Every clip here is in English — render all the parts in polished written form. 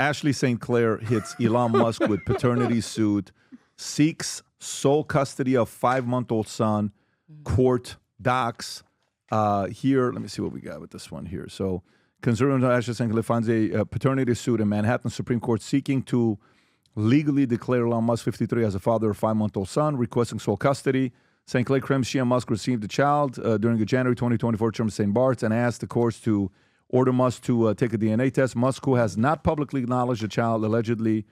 Ashley St. Clair hits Elon Musk with paternity suit, seeks sole custody of 5-month-old son, court docs. Here, let me see what we got with this one here. So, conservative Ashley St. Clair finds a paternity suit in Manhattan Supreme Court seeking to legally declare Elon Musk 53 as a father of a 5-month-old son, requesting sole custody. St. Clair claims she and Musk received a child during a January 2024 term of St. Bart's and asked the courts to order Musk to take a DNA test. Musk, who has not publicly acknowledged the child, allegedly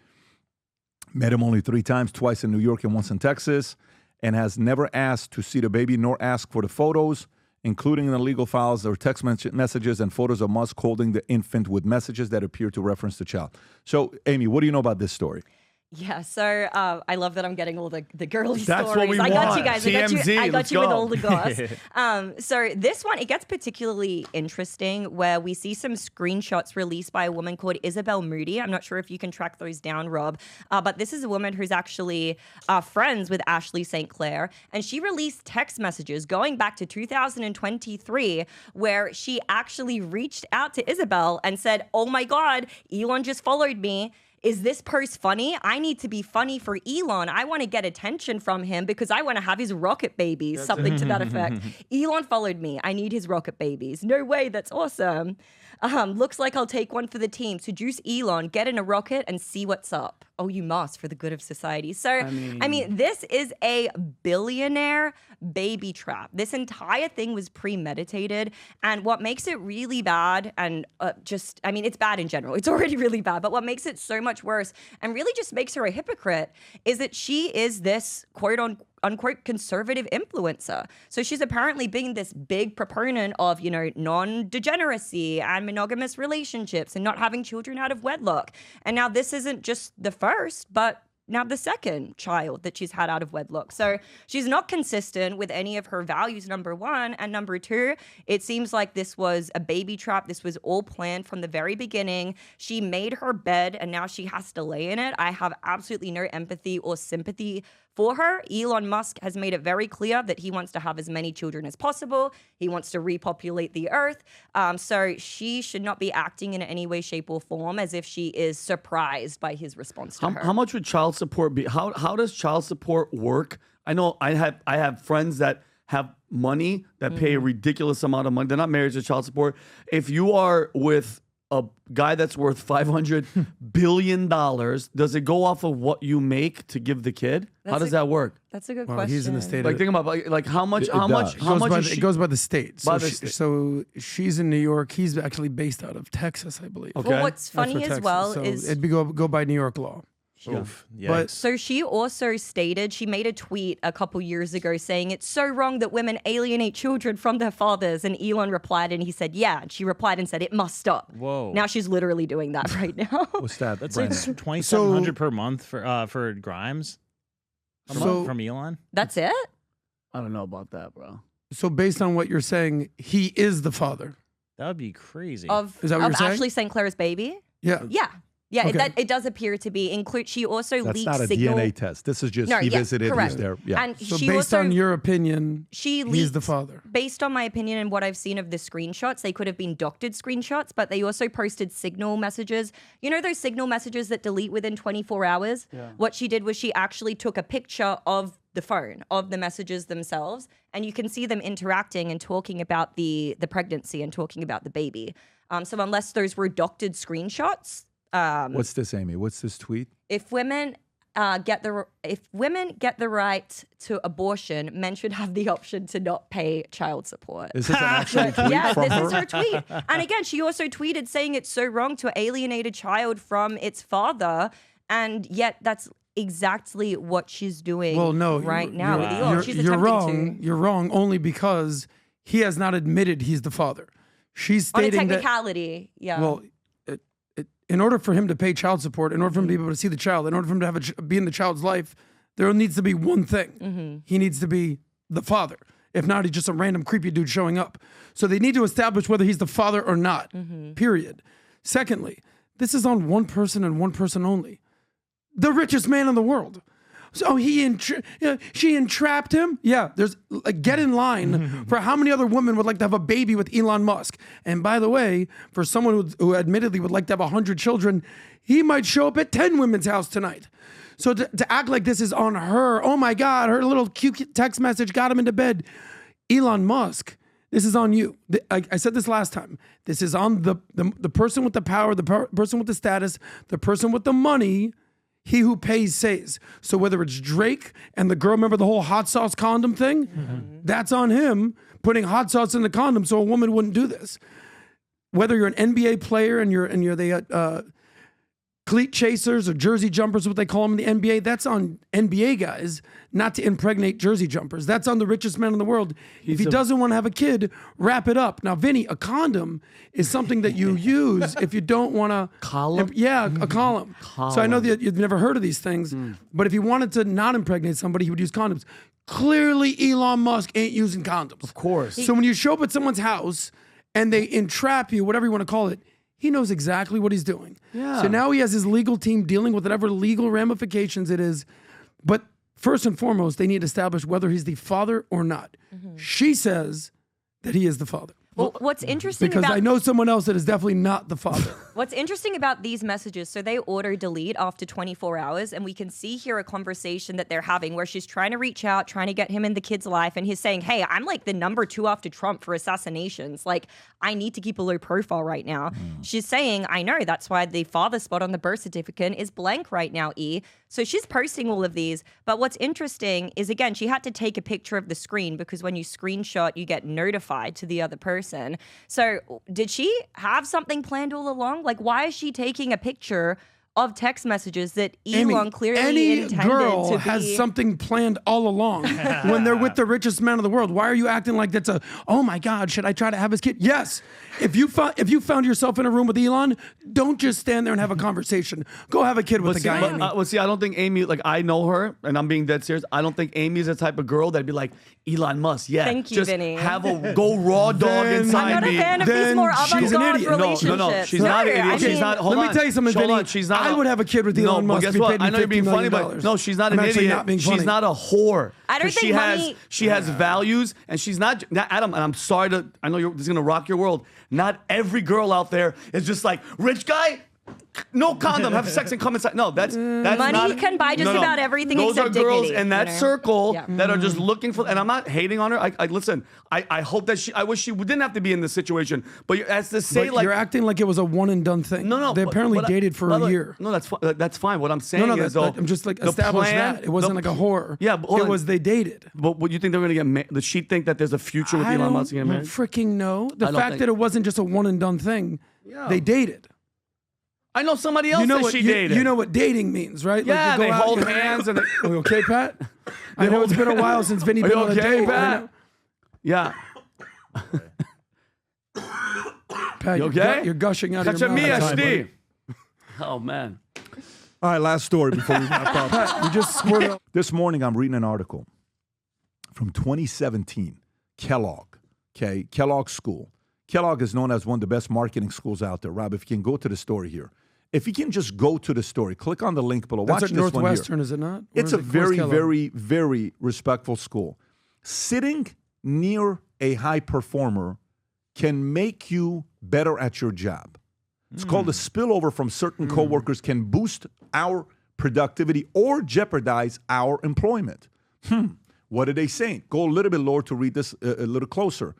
met him only 3 times, twice in New York and once in Texas, and has never asked to see the baby nor asked for the photos, including in the legal files or text messages and photos of Musk holding the infant with messages that appear to reference the child. So, Amy, what do you know about this story? Yeah, so I love that I'm getting all the girly That's stories. what we I got want. you guys. TMZ, I got let's you with go. all the goss. So this one, it gets particularly interesting where we see some screenshots released by a woman called Isabel Moody. I'm not sure if you can track those down, Rob. But this is a woman who's actually friends with Ashley St. Clair. And she released text messages going back to 2023 where she actually reached out to Isabel and said, oh my God, Elon just followed me. Is this post funny? I need to be funny for Elon. I want to get attention from him because I want to have his rocket babies, something to that effect. Elon followed me. I need his rocket babies. No way, that's awesome. Looks like I'll take one for the team. Seduce Elon, get in a rocket and see what's up. Oh, you must for the good of society. So, I mean, this is a billionaire baby trap. This entire thing was premeditated. And what makes it really bad and it's bad in general. It's already really bad. But what makes it so much worse and really just makes her a hypocrite is that she is this quote unquote conservative influencer. So she's apparently being this big proponent of, non-degeneracy and monogamous relationships and not having children out of wedlock. And now this isn't just the first, but now the second child that she's had out of wedlock. So she's not consistent with any of her values, number one. And number two, it seems like this was a baby trap. This was all planned from the very beginning. She made her bed and now she has to lay in it. I have absolutely no empathy or sympathy for her. Elon Musk has made it very clear that he wants to have as many children as possible. He wants to repopulate the earth. So she should not be acting in any way, shape, or form as if she is surprised by his response to her. How much would child support be? How does child support work? I know I have friends that have money that pay a ridiculous amount of money. They're not married to child support. If you are with a guy that's worth $500 billion, does it go off of what you make to give the kid? How does that work? That's a good question. He's in the state. Think about like how much It goes by the state. By So, the state. so she's in New York. He's actually based out of Texas, I believe. Okay. Well, what's funny That's for as Texas. well So is it'd be go by New York law. Oof. But so she also stated, she made a tweet a couple years ago saying it's so wrong that women alienate children from their fathers. And Elon replied and he said, yeah. And she replied and said, it must stop. Whoa. Now she's literally doing that right now. What's that? That's Brandon? like $2,700 per month for Grimes. A So- month from Elon. That's it? I don't know about that, bro. So based on what you're saying, he is the father. That would be crazy. Is that what you're saying? Ashley St. Clair's baby? Yeah. Yeah. Yeah, Okay. it does appear to be. She also That's leaked not a signal. DNA test. This is just No, he yeah, visited. correct. He's there. Yeah. And So she based also, on your opinion, she leaked, he's the father. Based on my opinion and what I've seen of the screenshots, they could have been doctored screenshots, but they also posted signal messages. You know those signal messages that delete within 24 hours? Yeah. What she did was she actually took a picture of the phone, of the messages themselves, and you can see them interacting and talking about the pregnancy and talking about the baby. So unless those were doctored screenshots, What's this, Amy? What's this tweet? if women get the right to abortion, men should have the option to not pay child support. Is this an actual tweet Yeah, from this her? is her tweet. And again, she also tweeted saying it's so wrong to alienate a child from its father, and yet that's exactly what she's doing right now with Elon. She's you're attempting wrong. You're wrong only because he has not admitted he's the father. She's on a stating that. technicality, yeah. Well, in order for him to pay child support, in order for him to be able to see the child, in order for him to have be in the child's life, there needs to be one thing. He needs to be the father. If not, he's just a random creepy dude showing up. So they need to establish whether he's the father or not, period. Secondly, this is on one person and one person only. The richest man in the world. So she entrapped him. Yeah, there's get in line for how many other women would like to have a baby with Elon Musk. And by the way, for someone who admittedly would like to have 100 children, he might show up at 10 women's house tonight. So to act like this is on her, oh my God, her little cute text message got him into bed. Elon Musk, this is on you. I said this last time. This is on the person with the power, the person with the status, the person with the money. He who pays says. So whether it's Drake and the girl, remember the whole hot sauce condom thing? That's on him putting hot sauce in the condom so a woman wouldn't do this. Whether you're an NBA player and you're the cleat chasers or jersey jumpers, what they call them in the NBA, that's on NBA guys not to impregnate jersey jumpers. That's on the richest man in the world. If he doesn't want to have a kid, wrap it up. Now, Vinny, a condom is something that you use if you don't want to... Column? Yeah, a column. So I know that you've never heard of these things, but if he wanted to not impregnate somebody, he would use condoms. Clearly, Elon Musk ain't using condoms. Of course. So when you show up at someone's house and they entrap you, whatever you want to call it, he knows exactly what he's doing. Yeah. So now he has his legal team dealing with whatever legal ramifications it is. But first and foremost, they need to establish whether he's the father or not. She says that he is the father. Well, what's interesting Because about I know someone else that is definitely not the father. What's interesting about these messages, so they auto delete after 24 hours, and we can see here a conversation that they're having where she's trying to reach out, trying to get him in the kid's life, and he's saying, hey, I'm like the number 2 after Trump for assassinations. Like, I need to keep a low profile right now. She's saying, I know, that's why the father spot on the birth certificate is blank right now, E. So she's posting all of these. But what's interesting is, again, she had to take a picture of the screen because when you screenshot, you get notified to the other person. So did she have something planned all along? Like, why is she taking a picture of text messages that Elon clearly any intended girl to be? has something planned all along when they're with the richest man in the world. Why are you acting like that's oh my God, should I try to have his kid? Yes. If you found yourself in a room with Elon, don't just stand there and have a conversation. Go have a kid with the guy. I don't think Amy, like, I know her, and I'm being dead serious. I don't think Amy's the type of girl that'd be like, Elon Musk, yeah. Thank you, just Vinny. have a go raw dog inside I'm not me. a fan of these Then more she's an avant-garde idiot. relationships. No, she's not an idiot. She's not. Hold on. Let me tell you something, Hold Vinny. on. She's not. I would have a kid with Elon Musk. But guess if he what? paid me I know you're being $50 funny, million. but no, she's not I'm an actually idiot. not being She's funny. not a whore. I don't 'Cause think money- she has values, and she's not Adam. And I'm sorry to. I know this is gonna rock your world. Not every girl out there is just like rich guy. No condom, have sex and come inside. No, that's Money not, can buy just about everything Those except are girls dignity, in that you know? circle Yeah. that are just looking for. And I'm not hating on her. I listen. I hope that I wish she didn't have to be in this situation. But as to say, But like, you're acting like it was a one and done thing. no. They apparently but dated for a year. No, that's fine. What I'm saying No, is, though, I'm just like the establish plan- that. It wasn't like a horror. Yeah, but hold it on. was they dated. But what you think they're going to get married? Does she think that there's a future with I Elon don't Musk getting married? freaking know. The I don't fact think- that it wasn't just a one and done thing. Yeah. They dated. I know somebody else You know that what she you, dated. you know what dating means, right? Yeah, you go they out, hold you- hands and they, Are you okay, Pat? I know it's been a while since Vinny Are been you on a okay, date. Pat? Yeah. Pat, You okay? You're gushing out of Catch your a mouth. me, That's fine, SD. Oh man. All right, last story before we wrap up. buddy. You just squirted. This morning, I'm reading an article from 2017, Kellogg, okay? Kellogg School. Kellogg is known as one of the best marketing schools out there. Rob, if you can go to the story here. If you can just go to the story, click on the link below. That's Watch at this one here. Northwestern, is it not? Or It's is a it- where's very, Kellogg? very, very respectful school. Sitting near a high performer can make you better at your job. It's called a spillover from certain coworkers can boost our productivity or jeopardize our employment. What are they saying? Go a little bit lower to read this a little closer.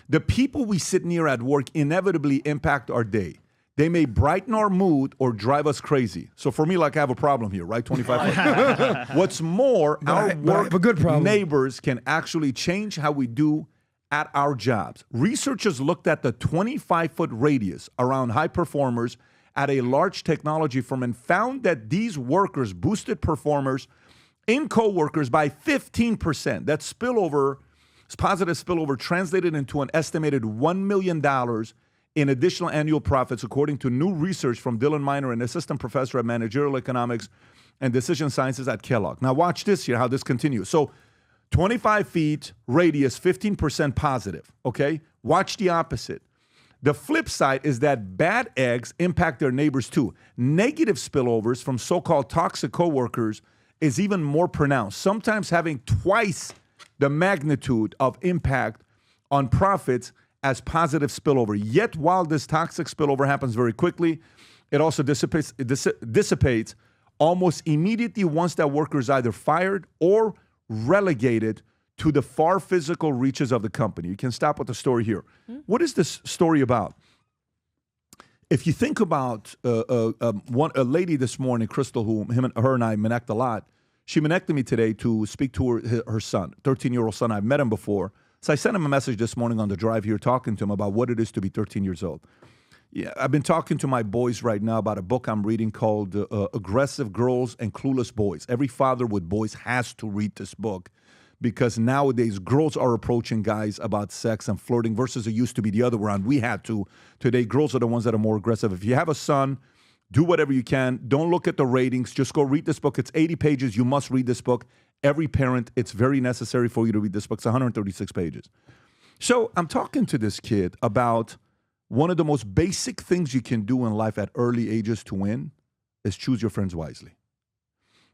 The people we sit near at work inevitably impact our day. They may brighten our mood or drive us crazy. So for me, like I have a problem here, right? 25. What's more, our I work have a good problem. neighbors can actually change how we do at our jobs. Researchers looked at the 25-foot radius around high performers at a large technology firm and found that these workers boosted performers in coworkers by 15%. That spillover, positive spillover, translated into an estimated $1 million in additional annual profits, according to new research from Dylan Miner, an assistant professor at managerial economics and decision sciences at Kellogg. Now watch this here, how this continues. So 25 feet radius, 15% positive, okay? Watch the opposite. The flip side is that bad eggs impact their neighbors too. Negative spillovers from so-called toxic coworkers is even more pronounced, sometimes having twice the magnitude of impact on profits as positive spillover. Yet, while this toxic spillover happens very quickly, it also dissipates almost immediately once that worker is either fired or relegated to the far physical reaches of the company. You can stop with the story here. What is this story about? If you think about a lady this morning, Crystal, who her and I Minnect a lot, she Minnected me today to speak to her son, 13-year-old son. I've met him before. So I sent him a message this morning on the drive here talking to him about what it is to be 13 years old. Yeah, I've been talking to my boys right now about a book I'm reading called Aggressive Girls and Clueless Boys. Every father with boys has to read this book because nowadays girls are approaching guys about sex and flirting versus it used to be the other way around. We had to. Today, girls are the ones that are more aggressive. If you have a son, do whatever you can. Don't look at the ratings. Just go read this book. It's 80 pages. You must read this book. Every parent, it's very necessary for you to read this book. It's 136 pages. So I'm talking to this kid about one of the most basic things you can do in life at early ages to win is choose your friends wisely.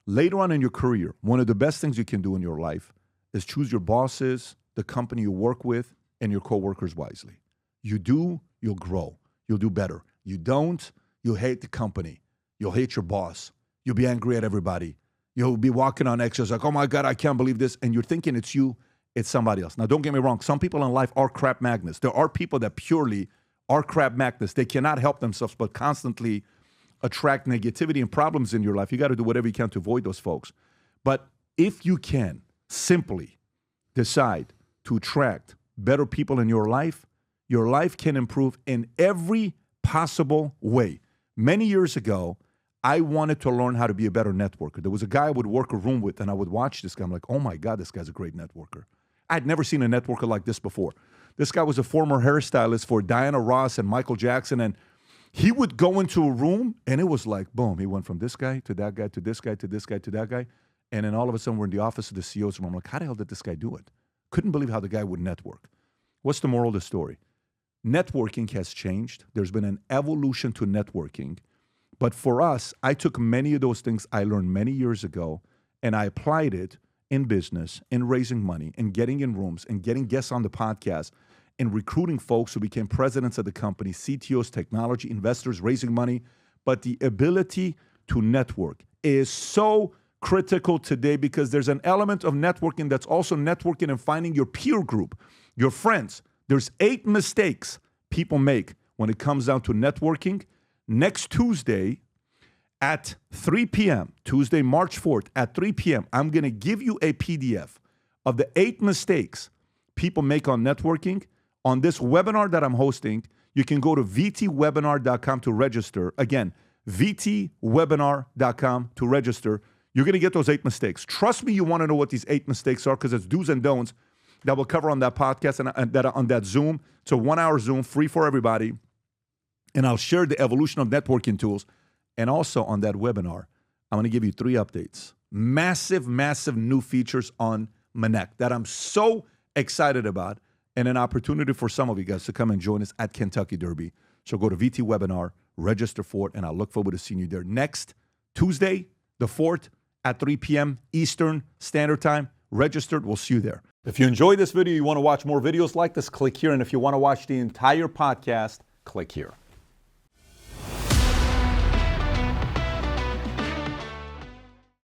Later on in your career, one of the best things you can do in your life is choose your bosses, the company you work with, and your coworkers wisely. You do, you'll grow. You'll do better. You don't, you'll hate the company. You'll hate your boss. You'll be angry at everybody. You'll be walking on eggshells like, oh my God, I can't believe this. And you're thinking it's you, it's somebody else. Now, don't get me wrong. Some people in life are crap magnets. There are people that purely are crap magnets. They cannot help themselves but constantly attract negativity and problems in your life. You got to do whatever you can to avoid those folks. But if you can simply decide to attract better people in your life can improve in every possible way. Many years ago, I wanted to learn how to be a better networker. There was a guy I would work a room with, and I would watch this guy. I'm like, oh my God, this guy's a great networker. I'd never seen a networker like this before. This guy was a former hairstylist for Diana Ross and Michael Jackson, and he would go into a room, and it was like, boom, he went from this guy to that guy to this guy to this guy to that guy, and then all of a sudden we're in the office of the CEO's room. I'm like, how the hell did this guy do it? Couldn't believe how the guy would network. What's the moral of the story? Networking has changed. There's been an evolution to networking. But for us, I took many of those things I learned many years ago, and I applied it in business, in raising money, in getting in rooms, and getting guests on the podcast, and recruiting folks who became presidents of the company, CTOs, technology, investors, raising money. But the ability to network is so critical today because there's an element of networking that's also networking and finding your peer group, your friends. There's 8 mistakes people make when it comes down to networking. Next Tuesday at 3 p.m., Tuesday, March 4th at 3 p.m., I'm going to give you a PDF of the 8 mistakes people make on networking. On this webinar that I'm hosting, you can go to vtwebinar.com to register. Again, vtwebinar.com to register. You're going to get those 8 mistakes. Trust me, you want to know what these 8 mistakes are because it's do's and don'ts that we'll cover on that podcast and that on that Zoom. It's a 1-hour Zoom, free for everybody. And I'll share the evolution of networking tools. And also on that webinar, I'm going to give you 3 updates. Massive, massive new features on Minnect that I'm so excited about. And an opportunity for some of you guys to come and join us at Kentucky Derby. So go to VT Webinar, register for it, and I look forward to seeing you there next Tuesday, the 4th at 3 p.m. Eastern Standard Time. Registered. We'll see you there. If you enjoyed this video, you want to watch more videos like this, click here. And if you want to watch the entire podcast, click here.